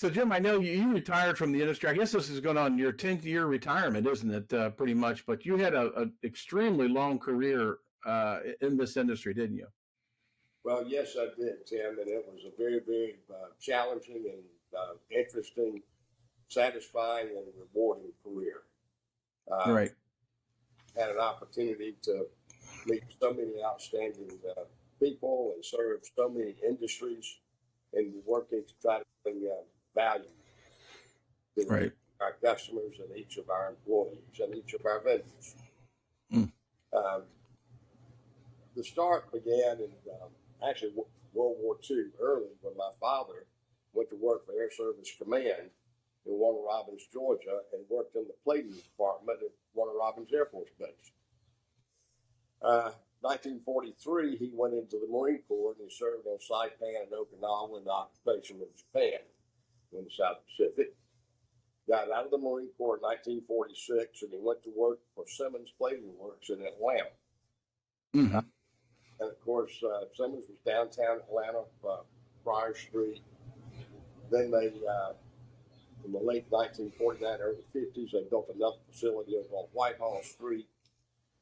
So, Jim, I know you retired from the industry. I guess this is going on your 10th year retirement, isn't it? Pretty much. But you had a extremely long career in this industry, didn't you? Well, yes, I did, Tim, and it was a very, very challenging and interesting, satisfying, and rewarding career. Right. Had an opportunity to meet so many outstanding people and serve so many industries, and working to try to bring value to Right. our customers and each of our employees and each of our vendors. Mm. The start began in actually World War II early, when my father went to work for Air Service Command in Warner Robins, Georgia, and worked in the plating department at Warner Robins Air Force Base. 1943, he went into the Marine Corps, and he served on Saipan and Okinawa in the occupation of Japan in the South Pacific. Got out of the Marine Corps in 1946, and he went to work for Simmons Plating Works in Atlanta. Mm-hmm. And of course, Simmons was downtown Atlanta, Prior Street. Then they, in the late 1949, early 50s, they built another facility over on Whitehall Street,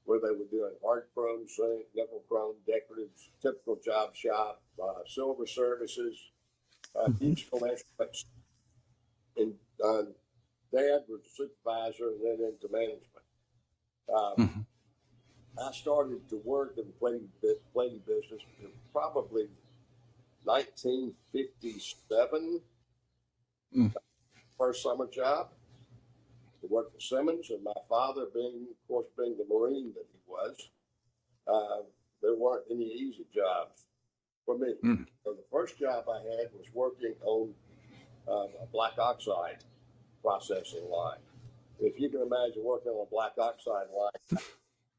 where they were doing hard chrome, zinc, nickel chrome, decoratives, typical job shop, silver services, musical instruments. And Dad was a supervisor and then into management. I started to work in the plating business in probably 1957. First summer job. To work for Simmons, and my father, being the Marine that he was, there weren't any easy jobs for me. So the first job I had was working on a black oxide processing line. If you can imagine working on a black oxide line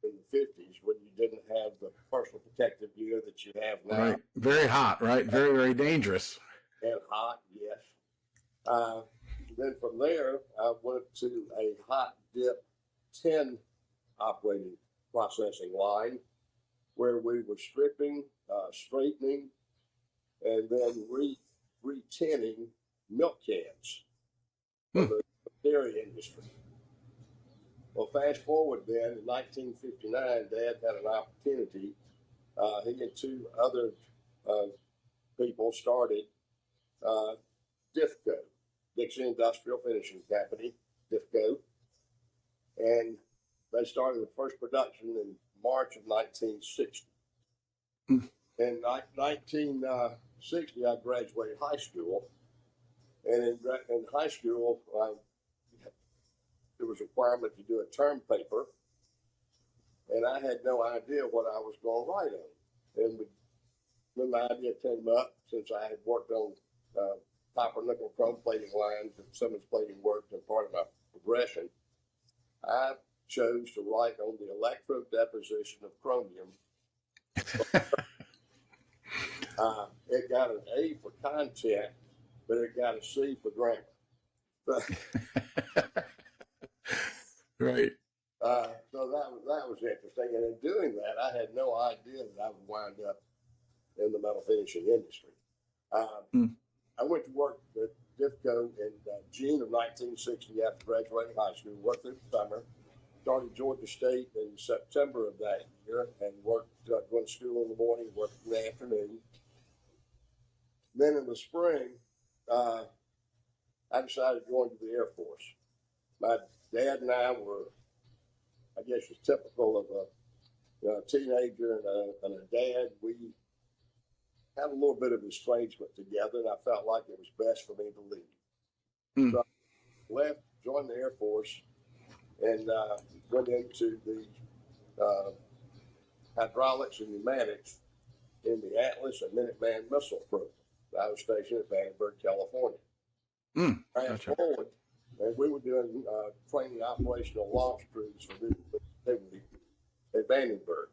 in the 50s, when you didn't have the personal protective gear that you have now. Right. Very hot, right? Very, very dangerous. And hot, yes. Then from there, I went to a hot dip tin operating processing line, where we were stripping, straightening, and then re-tinning milk cans for the dairy industry. Well, fast forward then, in 1959, Dad had an opportunity. He and two other people started DIFCO, Dixie Industrial Finishing Company, DIFCO, and they started the first production in March of 1960. In 1960, I graduated high school, and in high school, there was a requirement to do a term paper, and I had no idea what I was going to write on. And when my idea came up, since I had worked on copper nickel chrome plating lines at Simmons Plating Works and part of my progression, I chose to write on the electrode deposition of chromium. It got an A for content, but it got a C for grammar. Right. So that was interesting. And in doing that, I had no idea that I would wind up in the metal finishing industry. I went to work at DIFCO in June of 1960 after graduating high school, worked through the summer, started Georgia State in September of that year, and worked, going to school in the morning, worked in the afternoon. Then in the spring, I decided to go into the Air Force. My dad and I were, I guess, was typical of a teenager and a dad. We had a little bit of estrangement together, and I felt like it was best for me to leave. So I left, joined the Air Force, and went into the hydraulics and pneumatics in the Atlas and Minuteman missile program. I was stationed at Vandenberg, California. Fast forward, and we were doing training operational launch crews for this activity at Vandenberg.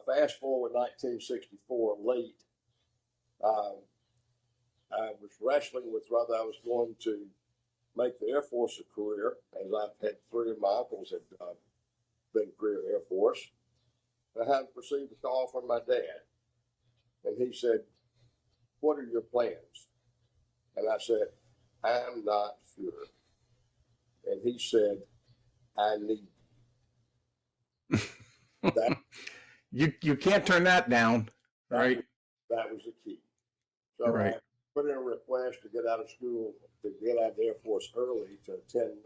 Fast forward 1964, late, I was wrestling with whether I was going to make the Air Force a career, as I've had three of my uncles had been career Air Force. I had received a call from my dad, and he said, "What are your plans?" And I said, I'm not sure. And he said, I need that. You can't turn that down, right? That was the key. So Right. I put in a request to get out of school, to get out of the Air Force early to attend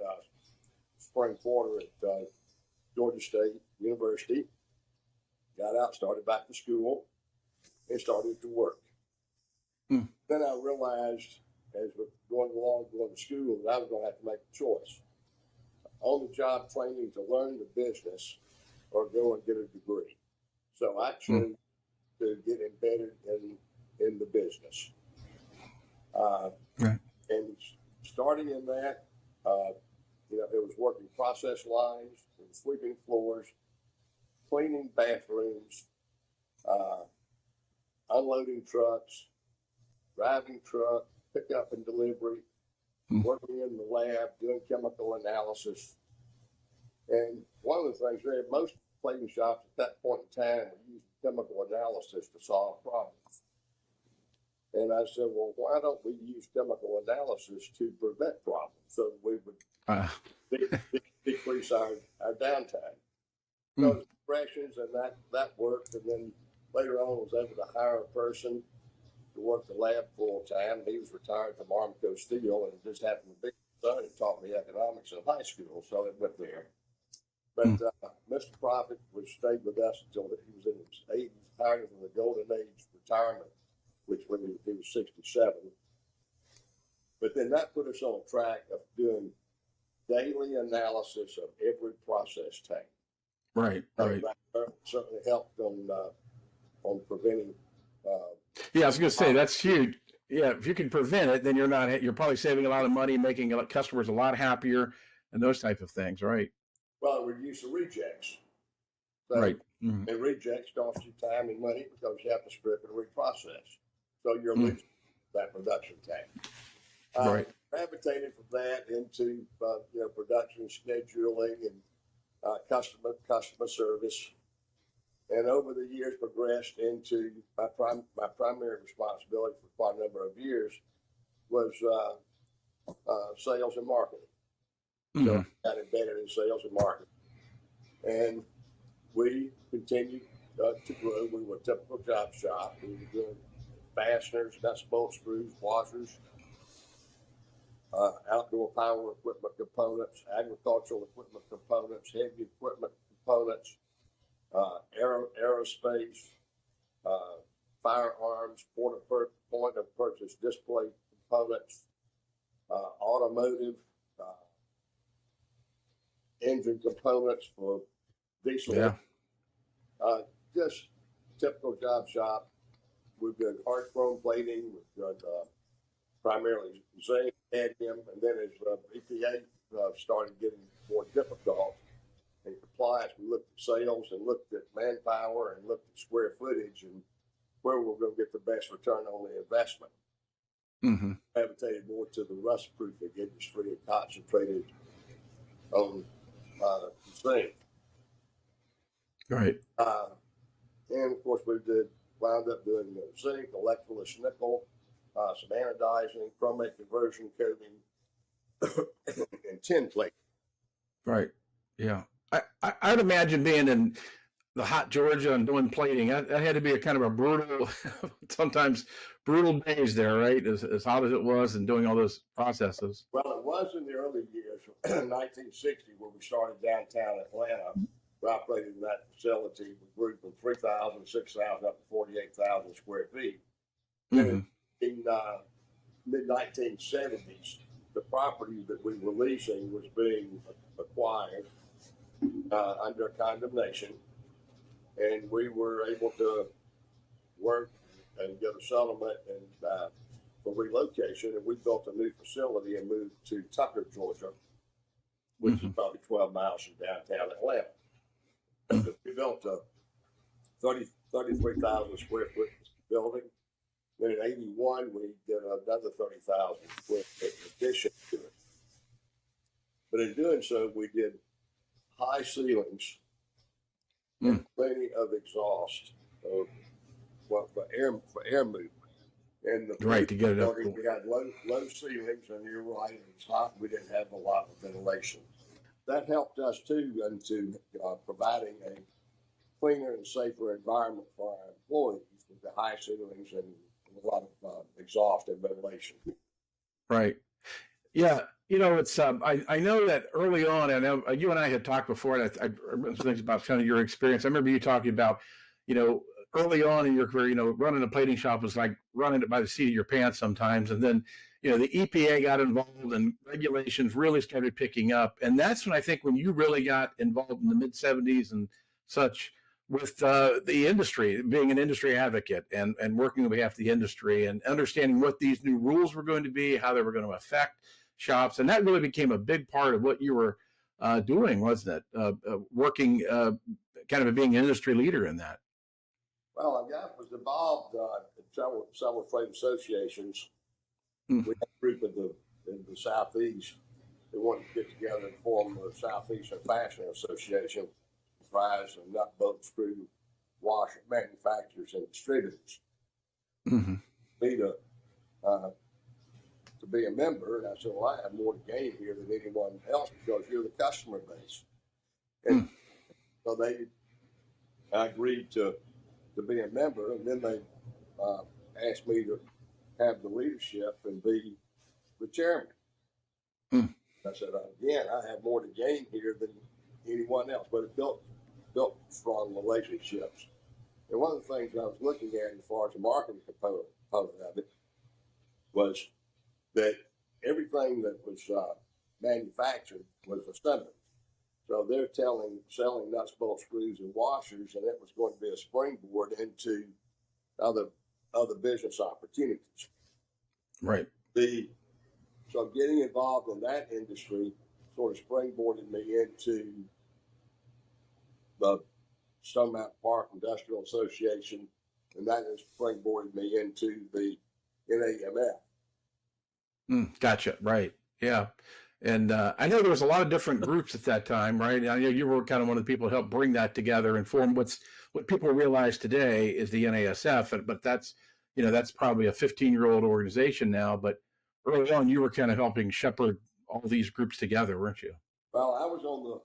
spring quarter at Georgia State University. Got out, started back to school, and started to work. Hmm. Then I realized, as we're going along, going to school, that I was going to have to make a choice. On-the-job training to learn the business or go and get a degree. So I chose to get embedded in the business. Right. And starting in that, it was working process lines, it was sweeping floors, cleaning bathrooms, unloading trucks, driving truck, pickup and delivery, working in the lab, doing chemical analysis. And one of the things there, most plating shops at that point in time were using chemical analysis to solve problems. And I said, well, why don't we use chemical analysis to prevent problems so that we would decrease our downtime? Those expressions, and that worked. And then later on, I was able to hire a person to work the lab full time. He was retired from Armco Steel and just happened to be his son and taught me economics in high school, so it went there. But Mr. Profit stayed with us until he was in his 80s, hired from the golden age retirement, which when he was 67. But then that put us on a track of doing daily analysis of every process tank. Right. Right. That certainly helped on preventing. Yeah, I was going to say that's huge. Yeah, if you can prevent it, then you're probably saving a lot of money, making customers a lot happier, and those type of things, right? Well, reduce the rejects. So, right. And rejects cost you time and money because you have to strip and reprocess. So you're losing that production tank. Right. Gravitated from that into production scheduling and customer service, and over the years progressed into my primary responsibility for quite a number of years was sales and marketing. So I got embedded in sales and marketing, and we continued to grow. We were a typical job shop. We were doing fasteners, nuts, bolts, screws, washers, outdoor power equipment components, agricultural equipment components, heavy equipment components, aerospace, firearms, point of purchase display components, automotive, engine components for diesel. Yeah. Just typical job shop. We've done hard chrome plating. We've done primarily zinc, cadmium, and then as EPA started getting more difficult in compliance, we looked at sales and looked at manpower and looked at square footage and where we're going to get the best return on the investment. Gravitated more to the rust-proofing industry and concentrated on zinc. Right. And of course, we wound up doing zinc, electrolysis nickel, some anodizing, chromate conversion coating, and tin plate. Right. Yeah. I'd imagine being in the hot Georgia and doing plating, that had to be a kind of a brutal, sometimes brutal days there, right? As hot as it was and doing all those processes. Well, it was in the early years, 1960, when we started downtown Atlanta. We operated in that facility. We grew from 3,000, 6,000 up to 48,000 square feet. In mid-1970s, the property that we were leasing was being acquired under condemnation, and we were able to work and get a settlement and for relocation, and we built a new facility and moved to Tucker, Georgia, which is probably 12 miles from downtown Atlanta. We built a 33,000 square foot building. Then in 81, we did another 30,000 square foot addition to it. But in doing so, we did high ceilings and plenty of exhaust for air movement. And the Right, to get it up. building, we had low ceilings, and you're right, it was hot, and we didn't have a lot of ventilation. That helped us too into providing a cleaner and safer environment for our employees with the high ceilings and a lot of exhaust and ventilation. Right. Yeah. You know, it's I know that early on, I know you and I had talked before, and I remember things about kind of your experience. I remember you talking about, you know, early on in your career, you know, running a plating shop was like running it by the seat of your pants sometimes. And then, you know, the EPA got involved and regulations really started picking up. And that's when I think when you really got involved in the mid 70s and such with the industry, being an industry advocate and working on behalf of the industry and understanding what these new rules were going to be, how they were going to affect shops. And that really became a big part of what you were doing, wasn't it? Working kind of being an industry leader in that. Well, I was involved in several trade associations. We had a group in the Southeast that wanted to get together and form the Southeastern Fastener Association, comprised of nut, bolt, screw, washer manufacturers and distributors. Mm-hmm. Me to be a member, and I said, well, I have more to gain here than anyone else because you're the customer base. And so I agreed to be a member, and then they asked me to have the leadership and be the chairman. I said, again, I have more to gain here than anyone else, but it built strong relationships. And one of the things I was looking at as far as the marketing component of it was that everything that was manufactured was assembled. So they're selling nuts, bolts, screws, and washers, and it was going to be a springboard into other business opportunities. Right. So getting involved in that industry sort of springboarded me into the Stone Mountain Park Industrial Association, and that has springboarded me into the NAMF. Gotcha. Right. Yeah. And I know there was a lot of different groups at that time, right? I know you were kind of one of the people who helped bring that together and form what people realize today is the NASF. But that's probably a 15-year-old organization now. But early on, you were kind of helping shepherd all these groups together, weren't you? Well, I was on the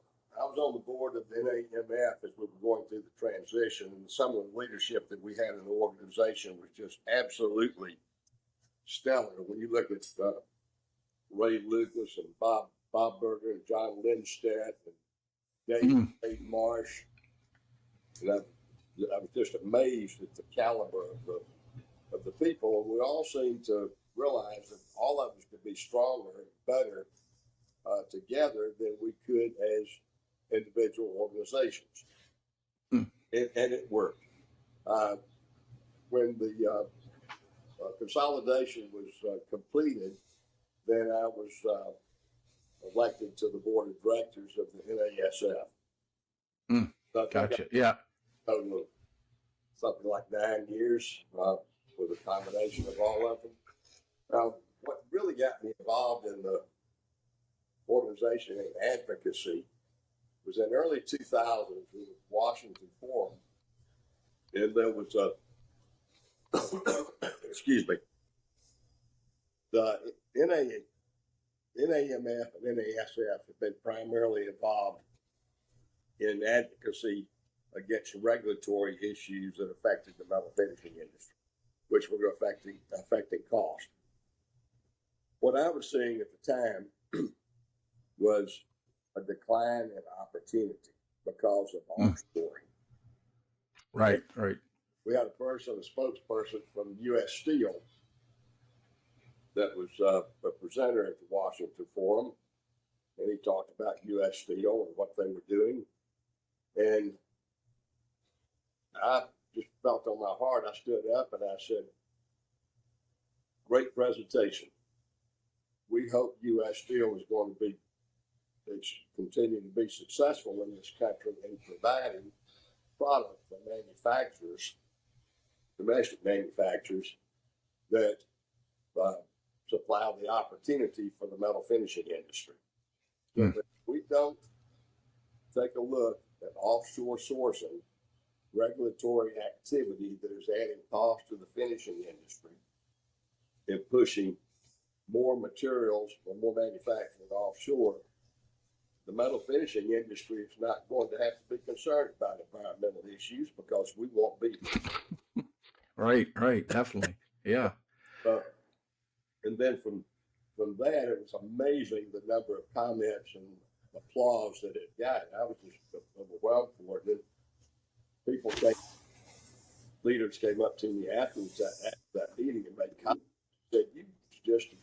board of the NAMF as we were going through the transition, and some of the leadership that we had in the organization was just absolutely stellar. When you look at Ray Lucas and Bob Berger and John Lindstedt and Dave Marsh, and I was just amazed at the caliber of the people. And we all seemed to realize that all of us could be stronger and better together than we could as individual organizations. And it worked. When the consolidation was completed, then I was elected to the board of directors of the NASF. Gotcha. Yeah. Total of something like 9 years with a combination of all of them. Now, what really got me involved in the organization and advocacy was in early 2000s with Washington Forum, and there was a excuse me, the NAMF and NASF have been primarily involved in advocacy against regulatory issues that affected the metal finishing industry, which were affecting cost. What I was seeing at the time was a decline in opportunity because of offshoring. Right. We had a spokesperson from U.S. Steel that was a presenter at the Washington Forum, and he talked about U.S. Steel and what they were doing. And I just felt on my heart, I stood up and I said, great presentation. We hope U.S. Steel is going to continue to be successful in this country in providing product for manufacturers, domestic manufacturers, that supply the opportunity for the metal finishing industry. So if we don't take a look at offshore sourcing, regulatory activity that is adding cost to the finishing industry, in pushing more materials or more manufacturing offshore, the metal finishing industry is not going to have to be concerned about environmental issues because we won't be. Right, definitely. Yeah. And then from that, it was amazing the number of comments and applause that it got. I was just overwhelmed for it. And leaders came up to me afterwards after that meeting and made comments.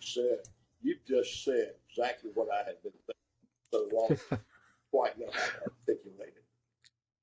Said, "You just said exactly what I had been thinking so long. Quite know how to articulate it."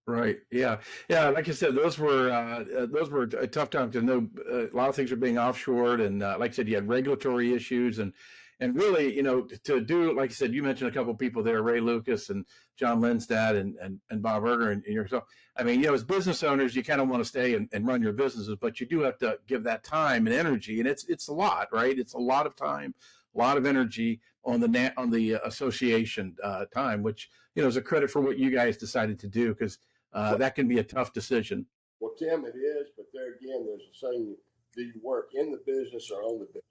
Right. Yeah. Like I said, those were a tough time to know a lot of things are being offshored, and like I said, you had regulatory issues, and really, to do, like I said, you mentioned a couple of people there, Ray Lucas and John Lindstad and Bob Berger and yourself. I mean, as business owners, you kind of want to stay and run your businesses, but you do have to give that time and energy, and it's a lot, right? It's a lot of time, a lot of energy on the association time, which is a credit for what you guys decided to do, because that can be a tough decision. Well, Tim, it is, but there again, there's a saying: do you work in the business or on the business?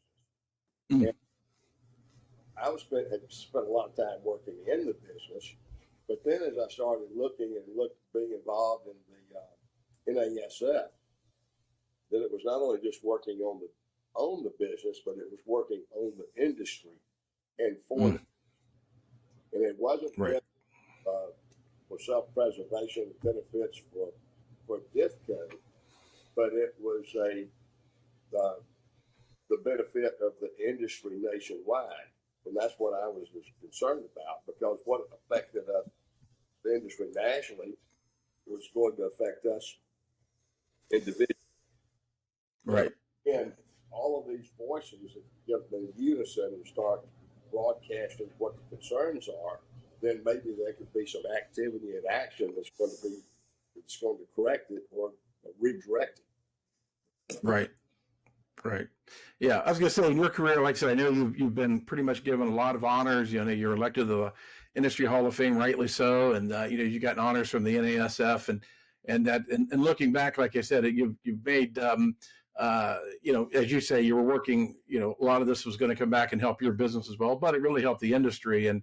And I had spent a lot of time working in the business, but then as I started being involved in the NASF, then it was not only just working on the business, but it was working on the industry and for it. And it wasn't right. For self-preservation benefits for DIFCO, but it was the benefit of the industry nationwide. And that's what I was concerned about, because what affected the industry nationally was going to affect us individually. Right. And all of these voices that get in unison and start broadcasting what the concerns are, then maybe there could be some activity and action that's going to correct it or redirect it. Right. Yeah, I was going to say, in your career, like I said, I know you've been pretty much given a lot of honors. You're elected to the Industry Hall of Fame, rightly so, and you got honors from the NASF, and looking back, like I said, you've made as you say, you were working. A lot of this was going to come back and help your business as well, but it really helped the industry. And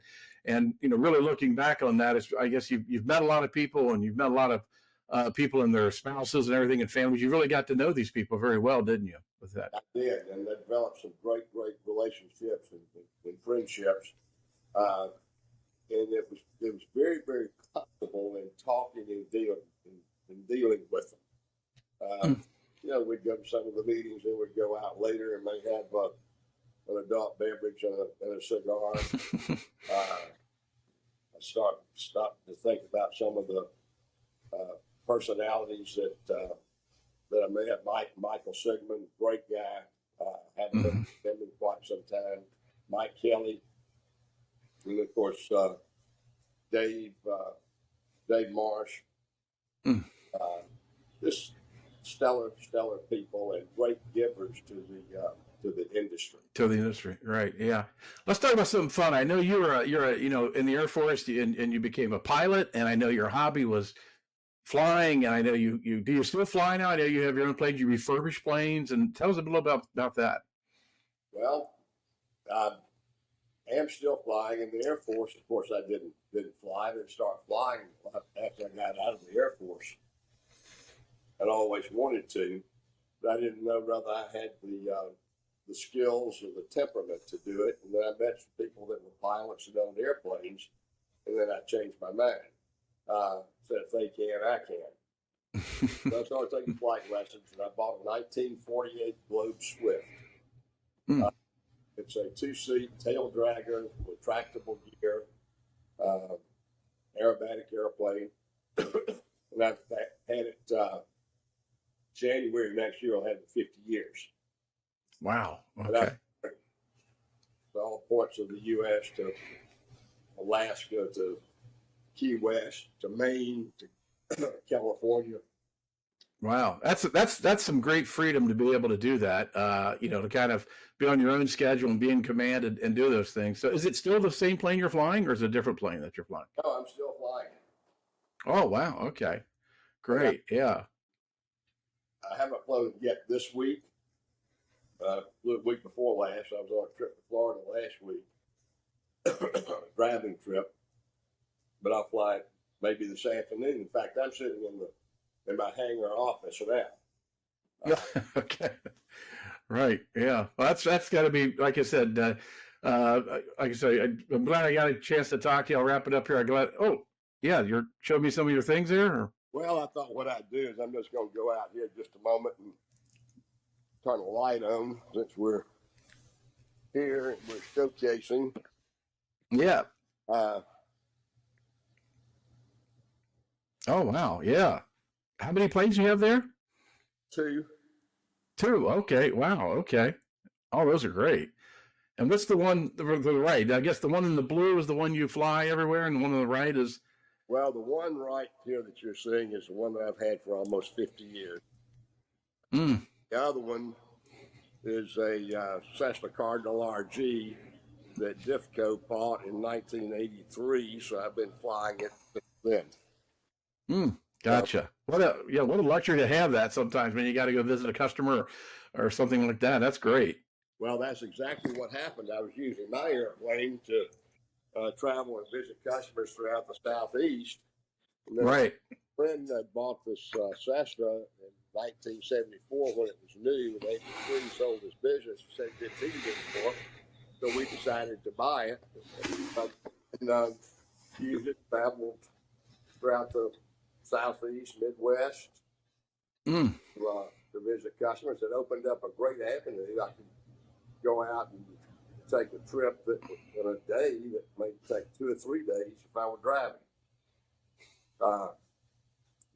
really looking back on that, is I guess you've met a lot of people, and you've met a lot of people and their spouses and everything and families. You really got to know these people very well, didn't you? With that, I did, and I developed some great relationships and friendships, and it was very, very comfortable in talking and dealing with them. We'd go to some of the meetings, and we'd go out later, and they have an adult beverage and a cigar. I stopped to think about some of the personalities that I met. Michael Sigmund, great guy. Hadn't been with him in quite some time. Mike Kelly, and of course Dave Marsh. Just stellar people and great givers to the industry. To the industry, right? Yeah. Let's talk about something fun. I know you're in the Air Force, and you became a pilot, and I know your hobby was flying, and I know you do you still fly now? I know you have your own planes. You refurbish planes, and tell us a little about that. Well, I am still flying in the Air Force. Of course, I didn't fly. I didn't start flying after I got out of the Air Force. I'd always wanted to, but I didn't know whether I had the skills or the temperament to do it. And then I met some people that were pilots and owned airplanes, and then I changed my mind. Said if they can, I can. So I started taking flight lessons, and I bought a 1948 Globe Swift. It's a 2-seat tail dragger with tractable gear, aerobatic airplane. And I've had it January next year. I'll have it 50 years. Wow. Okay. All points of the U.S. to Alaska to Key West to Maine to California. Wow, that's some great freedom to be able to do that. To kind of be on your own schedule and be in command and do those things. So, is it still the same plane you're flying, or is it a different plane that you're flying? No, I'm still flying. Oh wow, okay, great, yeah. I haven't flown yet this week, The week before last, I was on a trip to Florida last week, driving trip, but I'll fly it maybe this afternoon. In fact, I'm sitting in my hangar office now. Okay. Right. Yeah. Well, that's got to be, like I said, like I say, I'm glad I got a chance to talk to you. I'll wrap it up here. I'm glad. Oh, yeah. You're showing me some of your things there. Or? Well, I thought what I'd do is I'm just going to go out here just a moment and turn the light on since we're here and we're showcasing. Yeah. Uh, Oh, wow. Yeah. How many planes do you have there? Two. Okay. Wow. Okay. Oh, those are great. And what's the one to the right? I guess the one in the blue is the one you fly everywhere, and the one on the right is. Well, the one right here that you're seeing is the one that I've had for almost 50 years. Mm. The other one is a Cessna Cardinal RG that DIFCO bought in 1983, so I've been flying it since then. Gotcha. What a luxury to have that sometimes when you got to go visit a customer or something like that. That's great. Well, that's exactly what happened. I was using my airplane to travel and visit customers throughout the Southeast. And then Right. a friend had bought this Cessna in 1974 when it was new, and 83 sold his business, said he didn't need it anymore. So we decided to buy it and use it, traveled throughout the Southeast, Midwest to visit customers. It opened up a great avenue. I could go out and take a trip that in a day that may take 2 or 3 days if I were driving.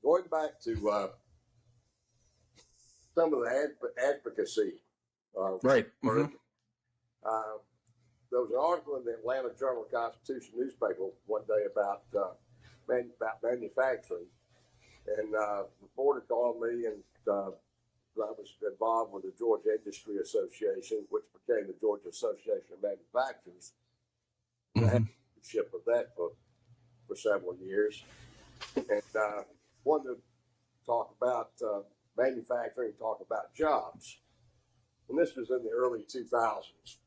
Going back to some of the advocacy. Right. There was an article in the Atlanta Journal-Constitution newspaper one day about manufacturing, and a reporter called me, and I was involved with the Georgia Industry Association, which became the Georgia Association of Manufacturers. I had leadership of that for several years, and wanted to talk about manufacturing, talk about jobs. And this was in the early 2000s.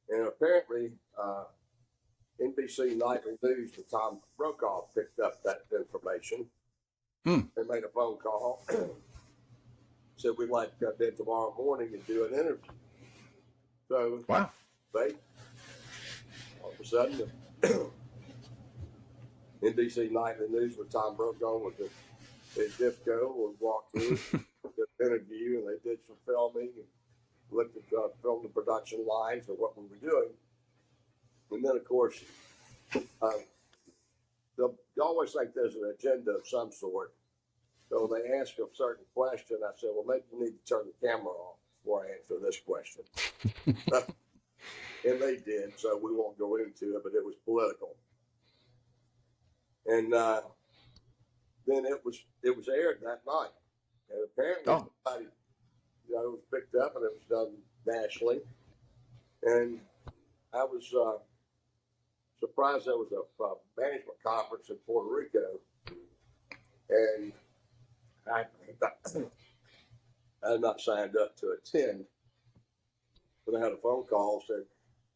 And apparently, NBC Nightly News with Tom Brokaw picked up that information. They made a phone call, said we'd like to come in tomorrow morning and do an interview. So, wow. They, all of a sudden, NBC Nightly News with Tom Brokaw was at DIFCO and walked through the interview, and they did some filming and looked at film the production lines of what we were doing. And then, of course, they'll always think there's an agenda of some sort. So they ask a certain question. I said, well, maybe you need to turn the camera off before I answer this question. And they did, so we won't go into it, but it was political. And then it was aired that night. And apparently somebody, it was picked up and it was done nationally. And I was surprised there was a management conference in Puerto Rico. And I had not signed up to attend. But I had a phone call said,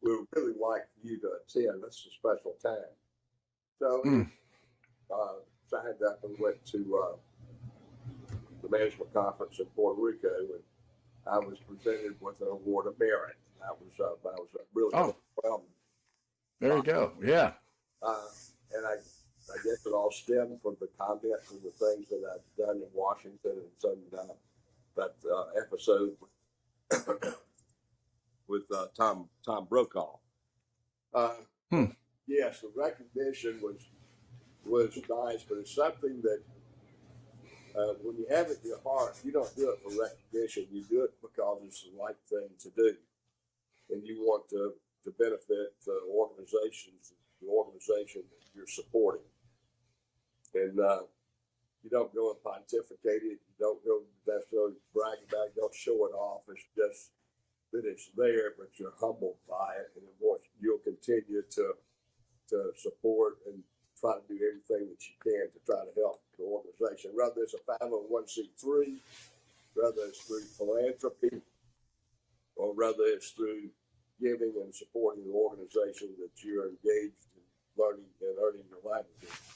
we would really like you to attend. This is a special time. So signed up and went to the management conference in Puerto Rico, and I was presented with an award of merit. I was really overwhelmed. There you go. Yeah. And I guess it all stemmed from the comments and the things that I've done in Washington and some that episode with Tom Brokaw. Yes, the recognition was nice, but it's something that when you have it in your heart, you don't do it for recognition. You do it because it's the right thing to do, and you want to benefit the organization that you're supporting. And you don't go and pontificate it. You don't go necessarily brag about it. You don't show it off. It's just that it's there, but you're humbled by it, and you'll continue to support and try to do everything that you can to try to help the organization. Whether it's a 501c3, whether it's through philanthropy, or whether it's through giving and supporting the organization that you're engaged in learning and earning your livelihood.